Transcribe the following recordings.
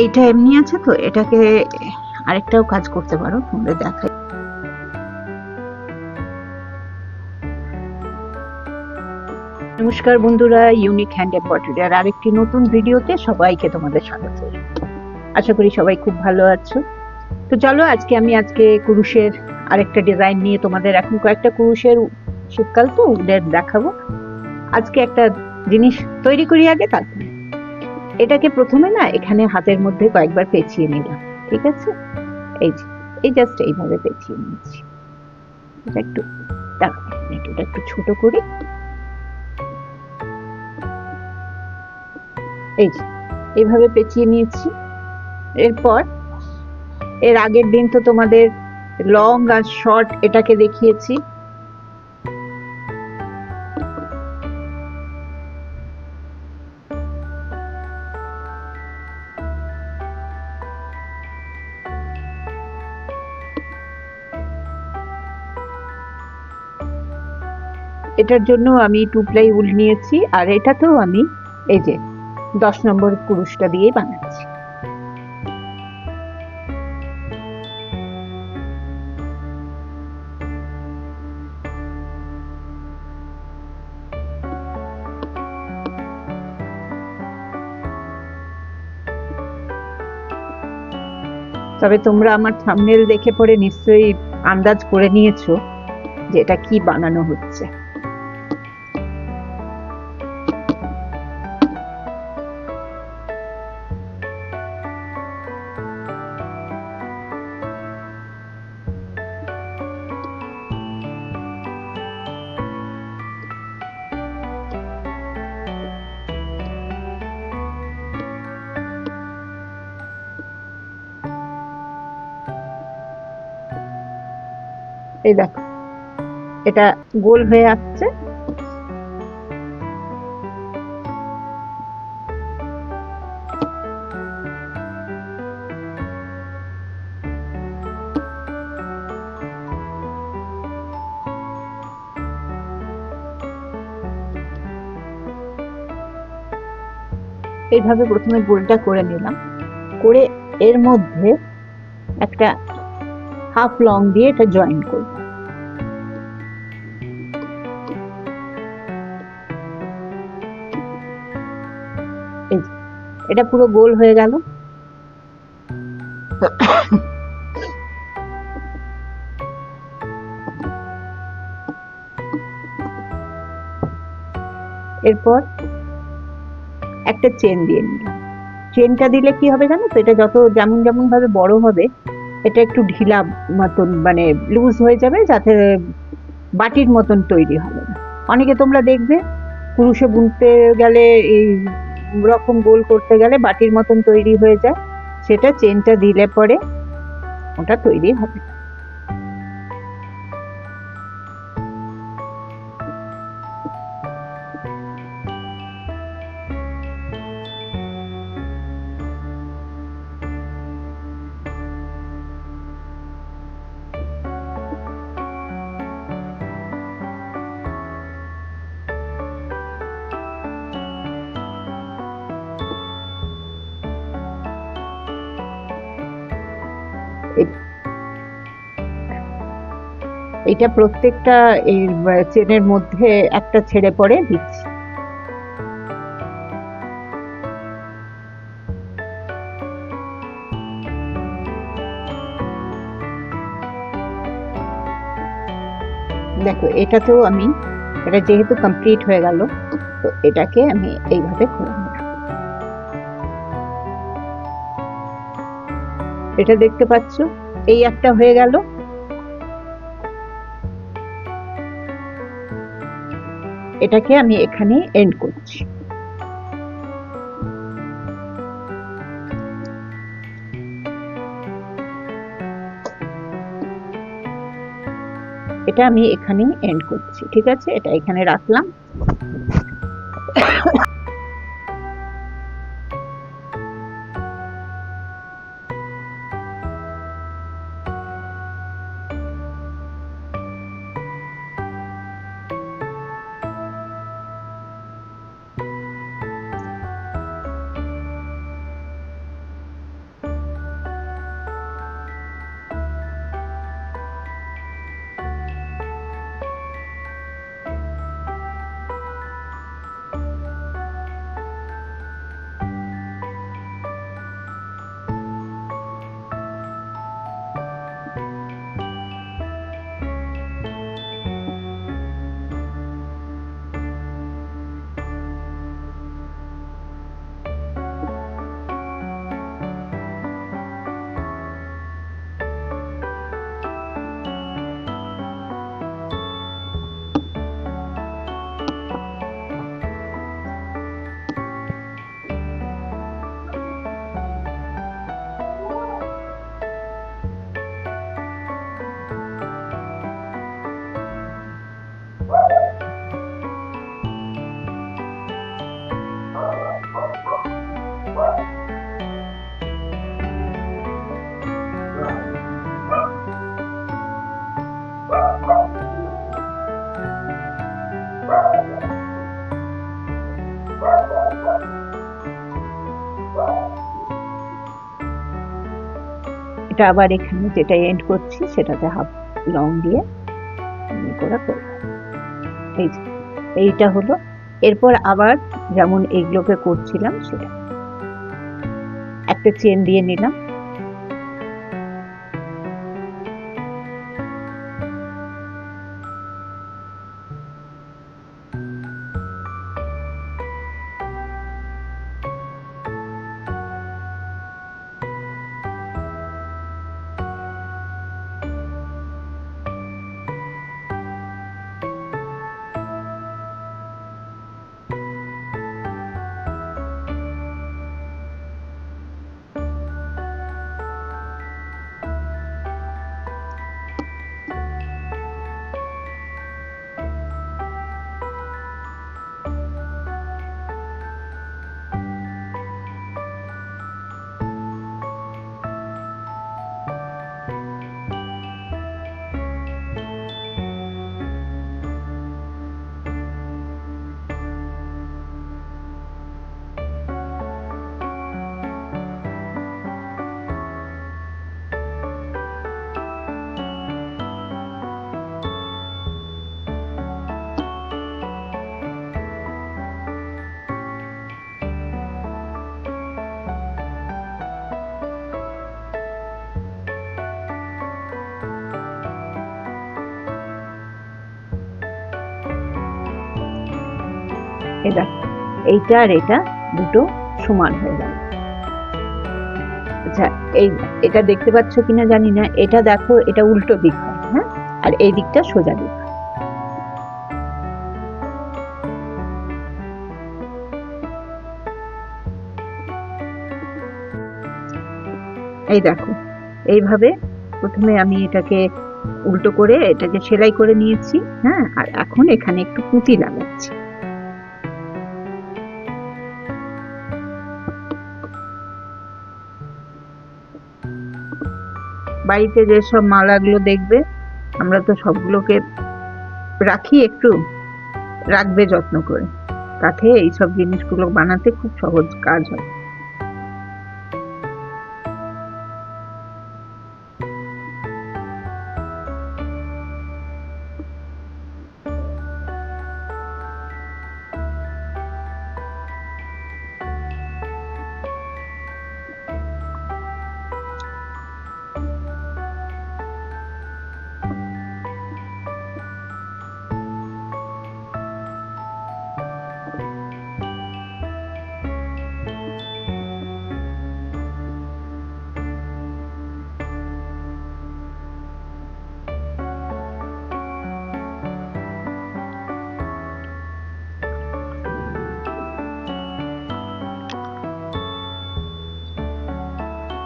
এইটা এমনি আছে তো, এটাকে আরেকটাও কাজ করতে পারো, তোমরা দেখাই। নমস্কার বন্ধুরা, ইউনিক হ্যান্ড এমব্রয়ডারি আর আরেকটি নতুন ভিডিওতে সবাইকে তোমাদের স্বাগত। আশা করি সবাই খুব ভালো আছো। তো চলো আজকে কুরুশের আরেকটা ডিজাইন নিয়ে তোমাদের, এখন কয়েকটা কুরুশের শীতকাল তো উলের দেখাবো। আজকে একটা জিনিস তৈরি করি আগে, তারপরে এটাকে প্রথমে না এখানে হাতের মধ্যে কয়েকবার পেঁচিয়ে নিলাম, ঠিক আছে? এই যে এই জাস্ট এইভাবে পেঁচিয়ে নিয়েছি। এটা একটু দাঁড়াও, এটা একটু ছোট করি। এই যে এইভাবে পেঁচিয়ে নিয়েছি। এরপর এর আগের দিন তো তোমাদের লং আর শর্ট এটাকে দেখিয়েছি। এটার জন্য আমি 2 প্লাই উল নিয়েছি, আর এটাতেও আমি এই যে 10 নম্বর কুরুশটা দিয়ে বানাচ্ছি। তবে তোমরা আমার থাম্বনেল দেখে পরে নিশ্চয়ই আন্দাজ করে নিয়েছো যে এটা কি বানানো হচ্ছে। এই দেখো এটা গোল হয়ে আসছে। এইভাবে প্রথমে গোলটা করে নিলাম, করে এর মধ্যে একটা হাফ লং দিয়ে এটা জয়েন করব। এই যে এটা পুরো গোল হয়ে গেল। এরপর একটা চেন দিয়ে নিলাম। চেনটা দিলে কি হবে জানো তো, এটা যত যেমন যেমন ভাবে বড় হবে এটা একটু ঢিলা মতন মানে লুজ হয়ে যাবে, যাতে বাটির মতন তৈরি হবে না। অনেকে তোমরা দেখবে কুরুশে বুনতে গেলে এই রকম গোল করতে গেলে বাটির মতন তৈরি হয়ে যায়, সেটা চেনটা দিলে পরে ওটা তৈরি হবে। এটা প্রত্যেকটা এই চেনের মধ্যে একটা ছেড়ে পরে দিচ্ছি। দেখো এটাতেও আমি, এটা যেহেতু কমপ্লিট হয়ে গেল, তো এটাকে আমি এইভাবে করে নিলাম। এটা দেখতে পাচ্ছ, এই একটা হয়ে গেল। এটাকে আমি এখানে এন্ড করছি। এটা আমি এখানে এন্ড করছি, ঠিক আছে? এটা এখানে রাখলাম। এটা আবার এখানে যেটা এন্ড করছি সেটাতে হাফ লং দিয়ে করে করলাম। এইটা হলো। এরপর আবার যেমন এইগুলোকে করছিলাম সেটা একটা চেন দিয়ে নিলাম, এটা এইটা আর এটা দুটো সমান হয়ে গেল। আচ্ছা, এটা দেখতে পাচ্ছ কিনা জানি না, এটা দেখো এটা উল্টো দিক হয়, হ্যাঁ, আর এই দিকটা সোজা দিক। এই দেখো এইভাবে প্রথমে আমি এটাকে উল্টো করে এটাকে সেলাই করে নিয়েছি, হ্যাঁ, আর এখন এখানে একটু পুঁতি লাগাচ্ছি। বাড়িতে যেসব মালাগুলো দেখবে, আমরা তো সবগুলোকে রাখি, একটু রাখবে যত্ন করে, তাতে এইসব জিনিসগুলো বানাতে খুব সহজ কাজ হয়।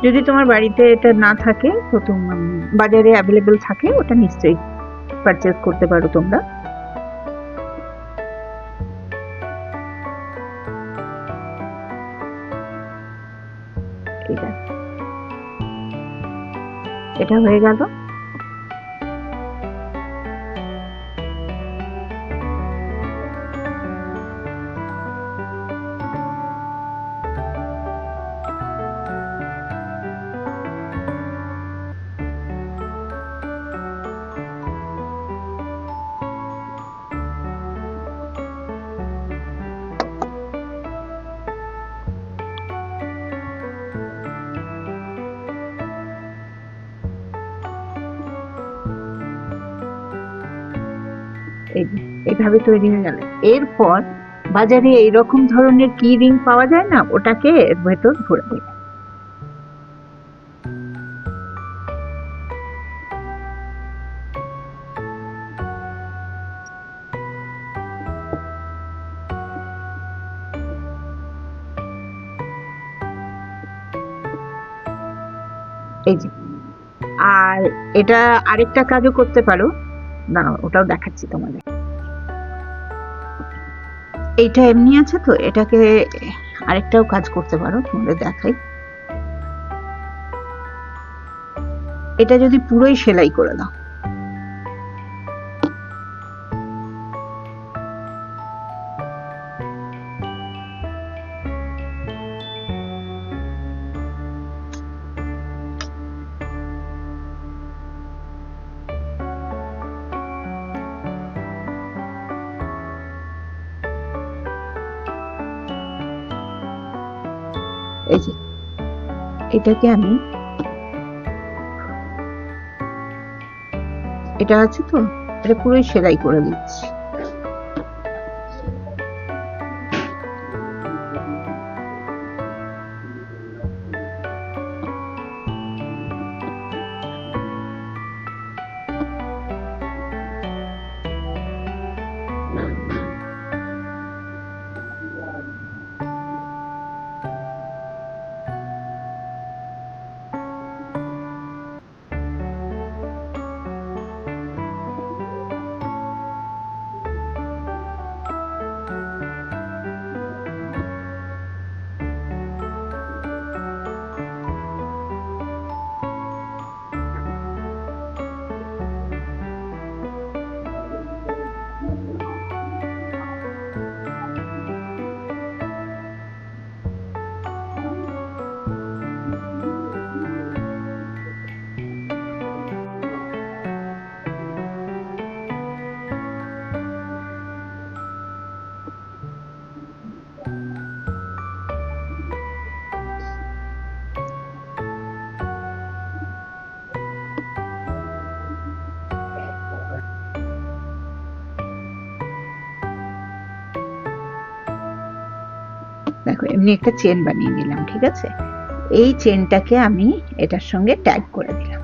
যদি তোমার বাড়িতে এটা না থাকে তো বাজারে অ্যাভেলেবেল থাকে, ওটা নিশ্চয়ই পারচেজ করতে পারো তোমরা। এটা হয়ে গেল। এইভাবে তৈরি হয়ে গেল। এরপর বাজারে এইরকম ধরনের কি রিং পাওয়া যায় না, ওটাকে এর ভেতর ভরে দেবে। এই যে, আর এটা আরেকটা কাজও করতে পারো, না ওটাও দেখাচ্ছি তোমাদের। এইটা এমনি আছে তো, এটাকে আরেকটাও কাজ করতে পারো, তোমাদের দেখাই। এটা যদি পুরোই সেলাই করে দাও, এই যে এটাকে আমি, এটা আছে তো, এটা পুরোই সেলাই করে দিচ্ছি। দেখো এমনি একটা চেন বানিয়ে নিলাম, ঠিক আছে। এই চেনটাকে আমি এটার সঙ্গে ট্যাগ করে দিলাম।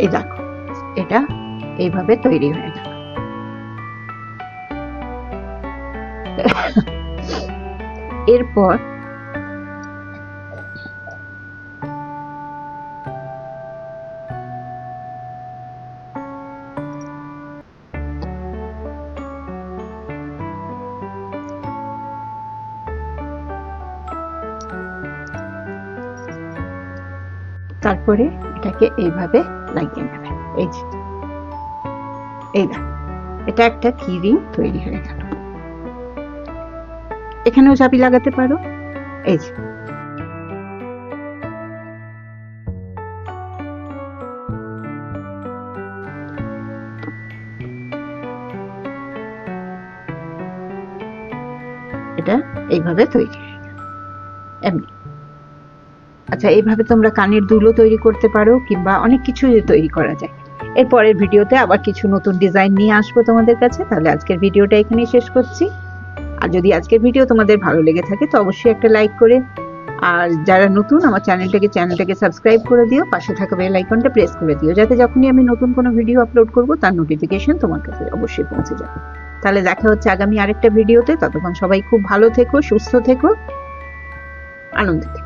এই দেখো এটা এইভাবে তৈরি হয়ে গেল। এরপর তারপরে এটাকে এইভাবে লাগিয়ে নেবে। এই যে এই দেখো এটা একটা কি রিং তৈরি হয়ে গেল। এখানেও চাবি লাগাতে পারো। এই যে এটা এইভাবে তৈরি হয়ে গেল এমনি। আচ্ছা, এইভাবে তোমরা কানের দুলও তৈরি করতে পারো, কিংবা অনেক কিছু তৈরি করা যায়। এর পরের ভিডিওতে আবার কিছু নতুন ডিজাইন নিয়ে আসবো তোমাদের কাছে। তাহলে আজকের ভিডিওটা এখানেই শেষ করছি। আর যদি আজকের ভিডিও তোমাদের ভালো লেগে থাকে তো অবশ্যই একটা লাইক করে, আর যারা নতুন আমার চ্যানেলটাকে সাবস্ক্রাইব করে দিও, পাশে থাকা বেল আইকনটা প্রেস করে দিও, যাতে যখনই আমি নতুন কোনো ভিডিও আপলোড করব তার নোটিফিকেশন তোমার কাছে অবশ্যই পৌঁছে যাবে। তাহলে দেখা হচ্ছে আগামী আরেকটা ভিডিওতে। ততক্ষণ সবাই খুব ভালো থেকো, সুস্থ থেকো, আনন্দে থেকো।